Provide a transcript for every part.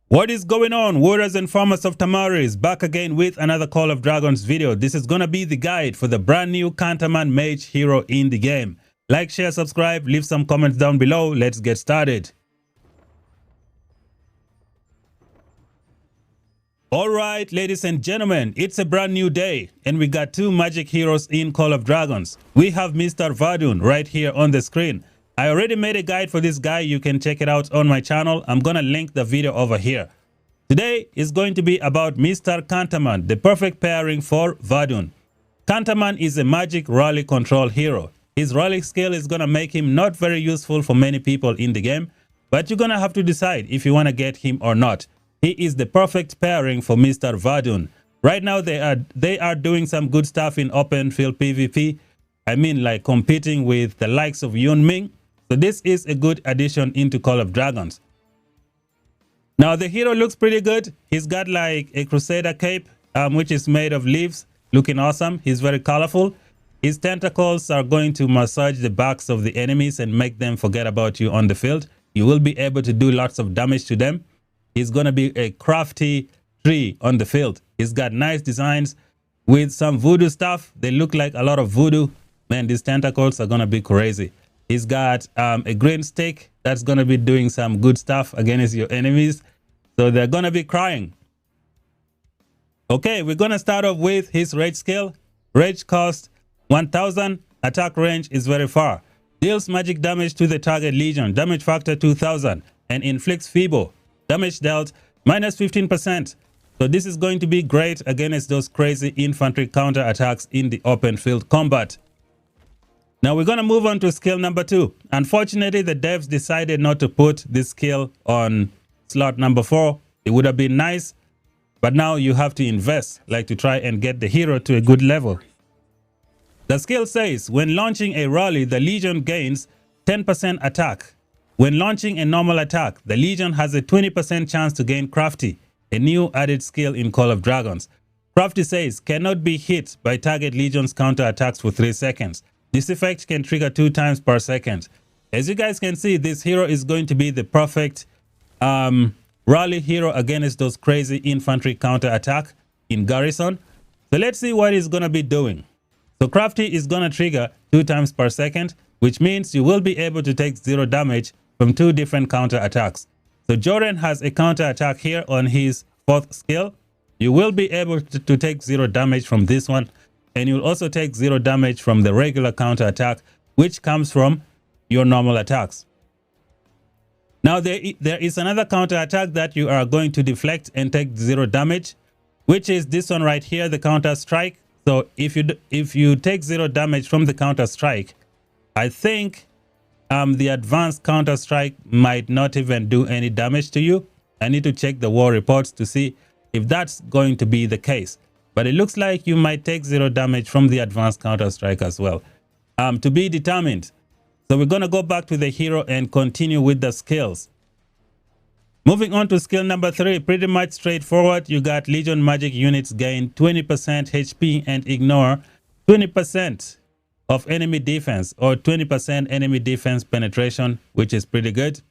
What is going on, warriors and farmers of Tamaris? Back again with another Call of Dragons video. This is gonna be the guide for the brand new Cantaman mage hero in the game. Like, share, subscribe, leave some comments down below. Let's get started. Alright, ladies and gentlemen, it's a brand new day and we got two magic heroes in Call of Dragons. We have Mr. VARDUN right here on the screen. I already made a guide for this guy. You can check it out on my channel. I'm gonna link the video over here. Today is going to be about Mr. Cantaman, the perfect pairing for VARDUN. Cantaman is a magic rally control hero. His rally skill is gonna make him not very useful for many people in the game, but you're gonna have to decide if you wanna get him or not. He is the perfect pairing for Mr. VARDUN. Right now they are doing some good stuff in open field PvP. I mean, like competing with the likes of Yun Ming. So this is a good addition into Call of Dragons. Now the hero looks pretty good. He's got like a Crusader cape, which is made of leaves, looking awesome. He's very colorful. His tentacles are going to massage the backs of the enemies and make them forget about you on the field. You will be able to do lots of damage to them. He's going to be a crafty tree on the field. He's got nice designs with some voodoo stuff. They look like a lot of voodoo. Man, these tentacles are going to be crazy. He's got a green stick that's going to be doing some good stuff against your enemies. So they're going to be crying. Okay, we're going to start off with his rage skill. Rage cost 1000. Attack range is very far. Deals magic damage to the target legion. Damage factor 2000. And inflicts feeble. Damage dealt minus 15%. So this is going to be great against those crazy infantry counter attacks in the open field combat. Now we're going to move on to skill number 2. Unfortunately, the devs decided not to put this skill on slot number 4. It would have been nice, but now you have to invest, like to try and get the hero to a good level. The skill says, when launching a rally, the legion gains 10% attack. When launching a normal attack, the Legion has a 20% chance to gain Crafty, a new added skill in Call of Dragons. Crafty says, cannot be hit by target Legion's counter attacks for 3 seconds. This effect can trigger 2 times per second. As you guys can see, this hero is going to be the perfect rally hero against those crazy infantry counter attack in Garrison. So let's see what he's going to be doing. So Crafty is going to trigger 2 times per second, which means you will be able to take 0 damage from 2 different counter attacks. So Joren has a counter attack here on his 4th skill. You will be able to take 0 damage from this one, and you'll also take 0 damage from the regular counter attack, which comes from your normal attacks. Now there is another counter attack that you are going to deflect and take 0 damage, which is this one right here, the counter strike. So if you take 0 damage from the counter strike, I think the advanced counter strike might not even do any damage to you. I need to check the war reports to see if that's going to be the case. But it looks like you might take 0 damage from the advanced counter strike as well. To be determined. So we're going to go back to the hero and continue with the skills. Moving on to skill number 3, pretty much straightforward. You got Legion magic units gain 20% HP and ignore 20% of enemy defense, or 20% enemy defense penetration, which is pretty good.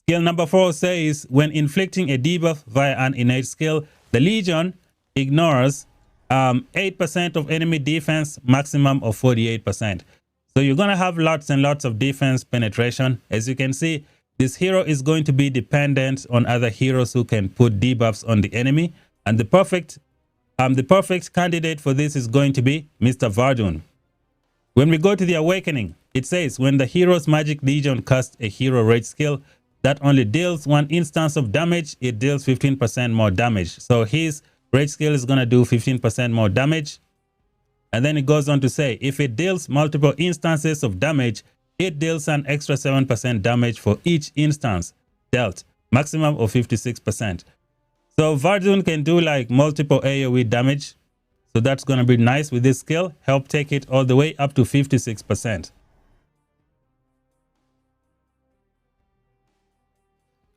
Skill number 4 says, when inflicting a debuff via an innate skill, the Legion ignores 8% of enemy defense, maximum of 48%. So you're going to have lots and lots of defense penetration. As you can see, this hero is going to be dependent on other heroes who can put debuffs on the enemy, and the perfect candidate for this is going to be Mr. VARDUN. When we go to the awakening, it says when the hero's magic legion casts a hero rage skill that only deals 1 instance of damage, it deals 15% more damage. So his rage skill is going to do 15% more damage. And then it goes on to say, if it deals multiple instances of damage, it deals an extra 7% damage for each instance dealt, maximum of 56%. So VARDUN can do like multiple AoE damage. So that's going to be nice with this skill. Help take it all the way up to 56%.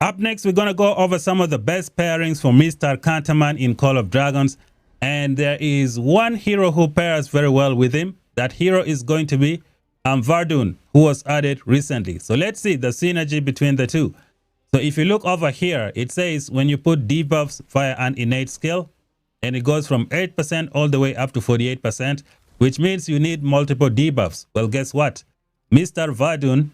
Up next, we're going to go over some of the best pairings for Mr. Cantaman in Call of Dragons. And there is one hero who pairs very well with him. That hero is going to be VARDUN, who was added recently. So let's see the synergy between the two. So if you look over here, it says when you put debuffs via an innate skill, and it goes from 8% all the way up to 48%, which means you need multiple debuffs. Well, guess what? Mr. VARDUN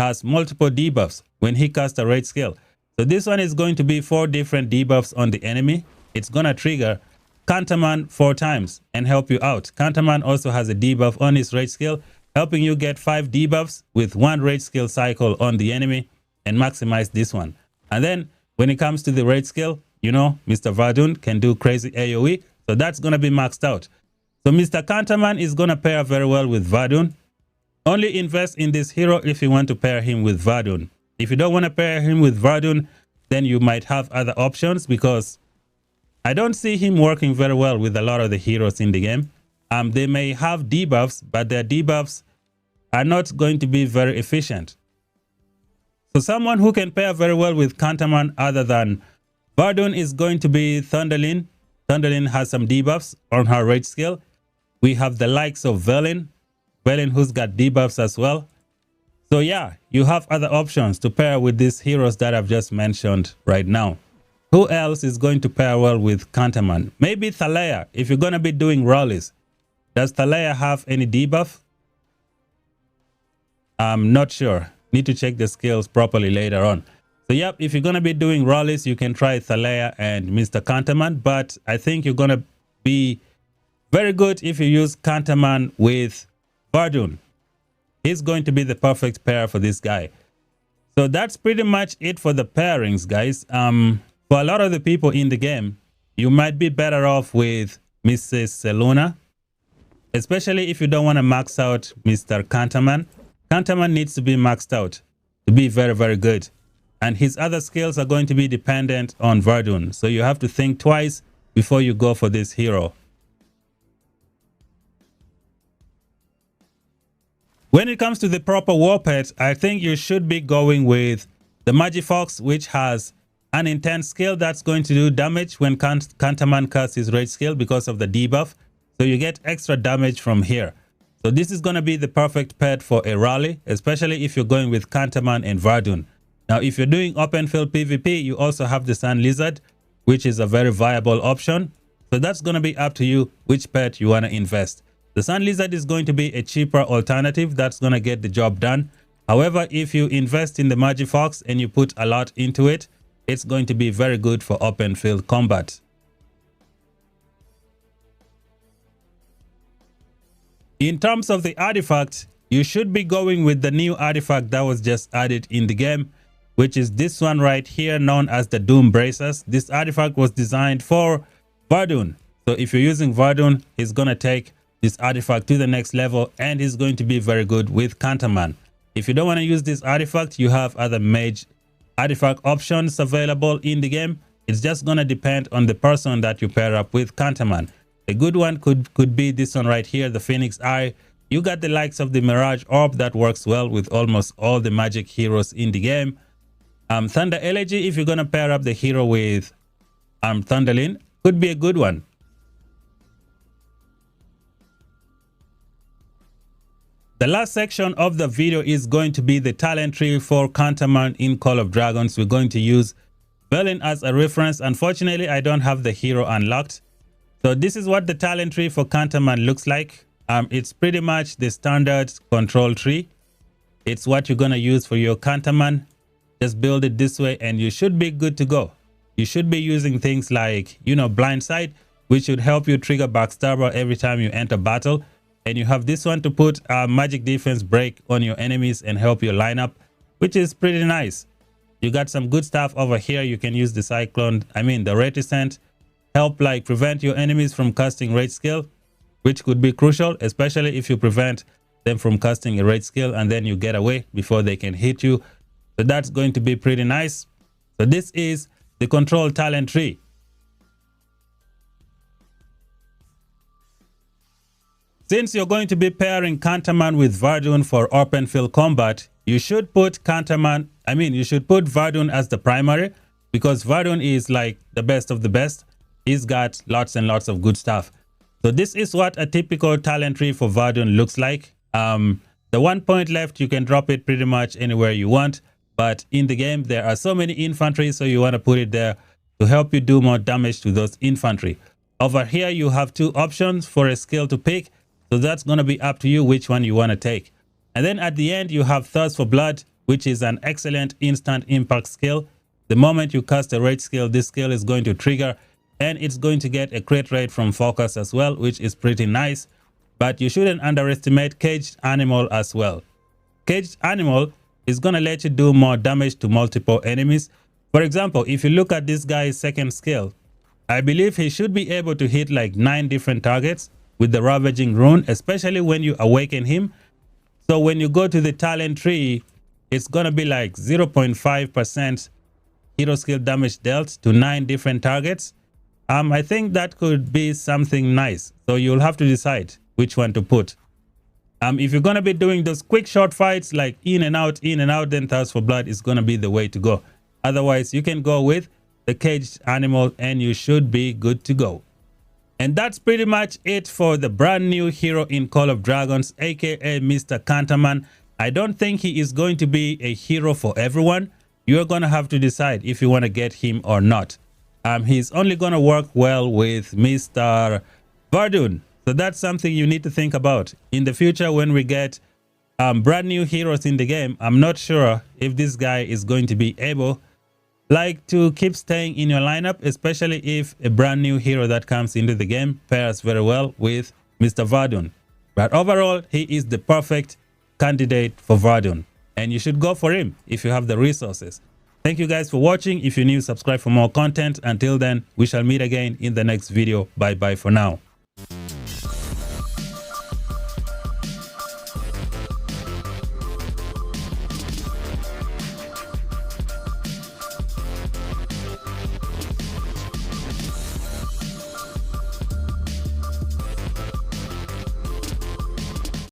has multiple debuffs when he casts a raid skill. So this one is going to be 4 different debuffs on the enemy. It's going to trigger Cantaman 4 times and help you out. Cantaman also has a debuff on his raid skill, helping you get 5 debuffs with 1 raid skill cycle on the enemy and maximize this one. And then when it comes to the raid skill, you know, Mr. VARDUN can do crazy AoE, so that's going to be maxed out. So Mr. Cantaman is going to pair very well with VARDUN. Only invest in this hero if you want to pair him with VARDUN. If you don't want to pair him with VARDUN, then you might have other options, because I don't see him working very well with a lot of the heroes in the game. They may have debuffs, but their debuffs are not going to be very efficient. So someone who can pair very well with Cantaman other than VARDUN is going to be Thunderlin. Thunderlin has some debuffs on her raid skill. We have the likes of Velin who's got debuffs as well. So yeah, you have other options to pair with these heroes that I've just mentioned right now. Who else is going to pair well with Cantaman? Maybe Thalea, if you're going to be doing rallies. Does Thalea have any debuff? I'm not sure. Need to check the skills properly later on. So yep, if you're going to be doing rallies, you can try Thalea and Mr. Cantaman, but I think you're going to be very good if you use Cantaman with VARDUN. He's going to be the perfect pair for this guy. So that's pretty much it for the pairings, guys. For a lot of the people in the game, you might be better off with Mrs. Seluna, especially if you don't want to max out Mr. Cantaman. Cantaman needs to be maxed out to be very, very good. And his other skills are going to be dependent on VARDUN. So you have to think twice before you go for this hero. When it comes to the proper WARPETS, I think you should be going with the Magifox, which has an intense skill that's going to do damage when Cantaman casts his raid skill because of the debuff. So you get extra damage from here. So this is going to be the perfect pet for a rally, especially if you're going with Cantaman and VARDUN. Now, if you're doing open field PvP, you also have the Sun Lizard, which is a very viable option. So that's going to be up to you which pet you want to invest. The Sun Lizard is going to be a cheaper alternative that's going to get the job done. However, if you invest in the Magifox and you put a lot into it, it's going to be very good for open field combat. In terms of the artifact, you should be going with the new artifact that was just added in the game, which is this one right here, known as the Doom Bracers. This artifact was designed for VARDUN. So if you're using VARDUN, he's going to take this artifact to the next level, and he's going to be very good with Cantaman. If you don't want to use this artifact, you have other mage artifact options available in the game. It's just going to depend on the person that you pair up with Cantaman. A good one could be this one right here, the Phoenix Eye. You got the likes of the Mirage Orb that works well with almost all the magic heroes in the game. Thunder Elegy, if you're going to pair up the hero with Thunderlin, could be a good one. The last section of the video is going to be the talent tree for Cantaman in Call of Dragons. We're going to use Velin as a reference. Unfortunately, I don't have the hero unlocked. So this is what the talent tree for Cantaman looks like. It's pretty much the standard control tree. It's what you're going to use for your Cantaman. Just build it this way and you should be good to go. You should be using things like, you know, Blindside, which should help you trigger Backstabber every time you enter battle. And you have this one to put a magic defense break on your enemies and help your lineup, which is pretty nice. You got some good stuff over here. You can use the the Reticent, help like prevent your enemies from casting raid skill, which could be crucial, especially if you prevent them from casting a raid skill and then you get away before they can hit you. So that's going to be pretty nice. So this is the control talent tree. Since you're going to be pairing Cantaman with VARDUN for open field combat, you should put you should put VARDUN as the primary, because VARDUN is like the best of the best. He's got lots and lots of good stuff. So this is what a typical talent tree for VARDUN looks like. The 1 point left, you can drop it pretty much anywhere you want. but in the game there are so many infantry, so you want to put it there to help you do more damage to those infantry. Over here you have two options for a skill to pick, so that's going to be up to you which one you want to take. And then at the end you have Thirst for Blood, which is an excellent instant impact skill. The moment you cast a rage skill, this skill is going to trigger, and it's going to get a crit rate from focus as well, which is pretty nice. But you shouldn't underestimate Caged Animal as well. Caged Animal is going to let you do more damage to multiple enemies. For example, if you look at this guy's second skill, I believe he should be able to hit like 9 different targets with the Ravaging Rune, especially when you awaken him. So when you go to the talent tree, it's going to be like 0.5% hero skill damage dealt to 9 different targets. I think that could be something nice. So you'll have to decide which one to put. If you're going to be doing those quick short fights like in and out, then Thirst for Blood is going to be the way to go. Otherwise, you can go with the Caged Animal and you should be good to go. And that's pretty much it for the brand new hero in Call of Dragons, aka Mr. Cantaman. I don't think he is going to be a hero for everyone. You're going to have to decide if you want to get him or not. He's only going to work well with Mr. VARDUN. So that's something you need to think about. In the future, when we get brand new heroes in the game, I'm not sure if this guy is going to be able to keep staying in your lineup, especially if a brand new hero that comes into the game pairs very well with Mr. VARDUN. But overall, he is the perfect candidate for VARDUN, and you should go for him if you have the resources. Thank you guys for watching. If you're new, subscribe for more content. Until then, we shall meet again in the next video. Bye bye for now.